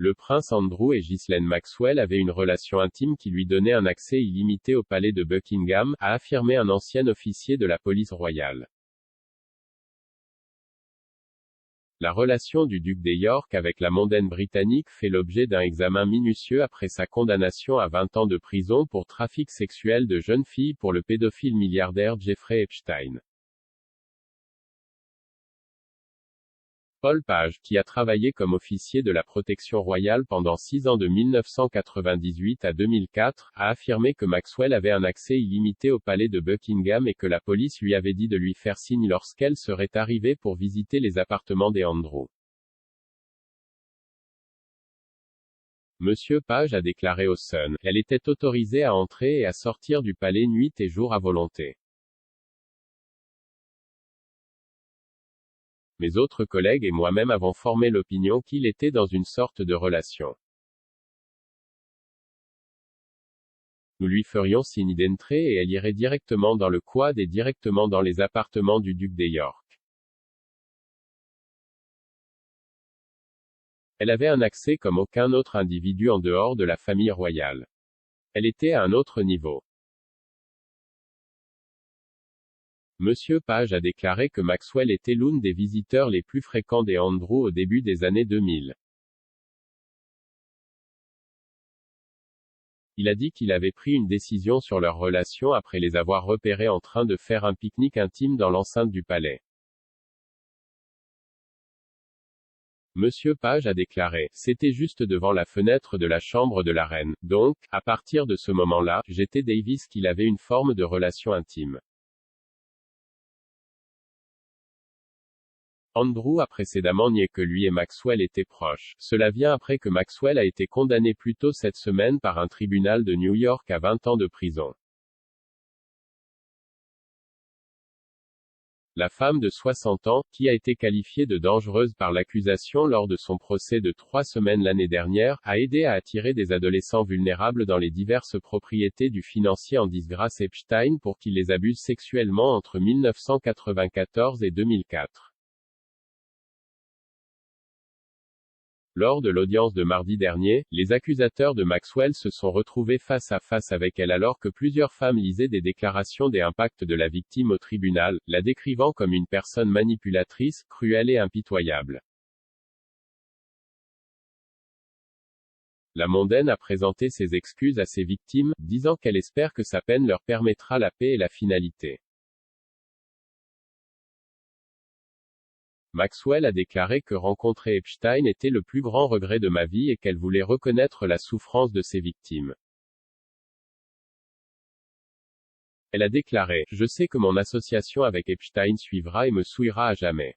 Le prince Andrew et Ghislaine Maxwell avaient une relation intime qui lui donnait un accès illimité au palais de Buckingham, a affirmé un ancien officier de la police royale. La relation du duc de York avec la mondaine britannique fait l'objet d'un examen minutieux après sa condamnation à 20 ans de prison pour trafic sexuel de jeunes filles pour le pédophile milliardaire Jeffrey Epstein. Paul Page, qui a travaillé comme officier de la protection royale pendant 6 ans de 1998 à 2004, a affirmé que Maxwell avait un accès illimité au palais de Buckingham et que la police lui avait dit de lui faire signe lorsqu'elle serait arrivée pour visiter les appartements des Andrew. Monsieur Page a déclaré au Sun, elle était autorisée à entrer et à sortir du palais nuit et jour à volonté. Mes autres collègues et moi-même avons formé l'opinion qu'il était dans une sorte de relation. Nous lui ferions signe d'entrer et elle irait directement dans le quad et directement dans les appartements du duc de York. Elle avait un accès comme aucun autre individu en dehors de la famille royale. Elle était à un autre niveau. Monsieur Page a déclaré que Maxwell était l'une des visiteurs les plus fréquents des Andrew au début des années 2000. Il a dit qu'il avait pris une décision sur leur relation après les avoir repérés en train de faire un pique-nique intime dans l'enceinte du palais. Monsieur Page a déclaré, c'était juste devant la fenêtre de la chambre de la reine, donc, à partir de ce moment-là, j'étais Davis qu'il avait une forme de relation intime. Andrew a précédemment nié que lui et Maxwell étaient proches. Cela vient après que Maxwell a été condamné plus tôt cette semaine par un tribunal de New York à 20 ans de prison. La femme de 60 ans, qui a été qualifiée de dangereuse par l'accusation lors de son procès de 3 semaines l'année dernière, a aidé à attirer des adolescents vulnérables dans les diverses propriétés du financier en disgrâce Epstein pour qu'il les abuse sexuellement entre 1994 et 2004. Lors de l'audience de mardi dernier, les accusateurs de Maxwell se sont retrouvés face à face avec elle alors que plusieurs femmes lisaient des déclarations des impacts de la victime au tribunal, la décrivant comme une personne manipulatrice, cruelle et impitoyable. La mondaine a présenté ses excuses à ses victimes, disant qu'elle espère que sa peine leur permettra la paix et la finalité. Maxwell a déclaré que rencontrer Epstein était le plus grand regret de ma vie et qu'elle voulait reconnaître la souffrance de ses victimes. Elle a déclaré, je sais que mon association avec Epstein suivra et me souillera à jamais.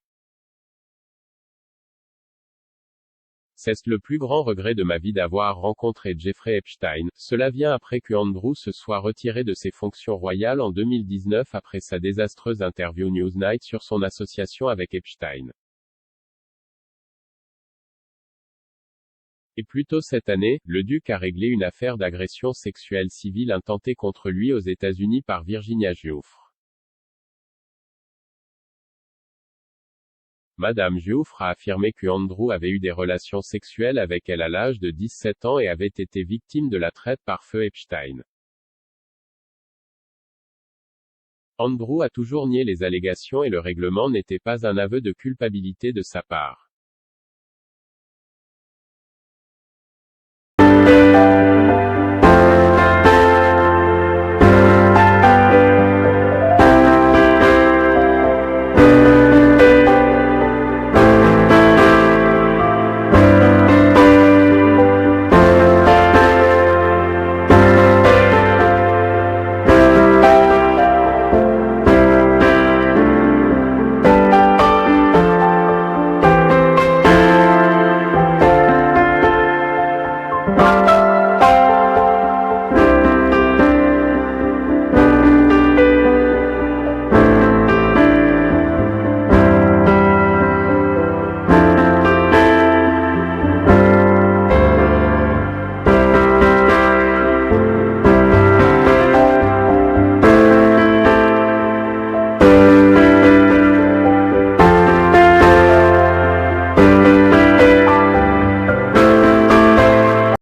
C'est le plus grand regret de ma vie d'avoir rencontré Jeffrey Epstein. Cela vient après que Andrew se soit retiré de ses fonctions royales en 2019 après sa désastreuse interview Newsnight sur son association avec Epstein. Et plus tôt cette année, le duc a réglé une affaire d'agression sexuelle civile intentée contre lui aux États-Unis par Virginia Giuffre. Madame Giuffre a affirmé que Andrew avait eu des relations sexuelles avec elle à l'âge de 17 ans et avait été victime de la traite par feu Epstein. Andrew a toujours nié les allégations et le règlement n'était pas un aveu de culpabilité de sa part.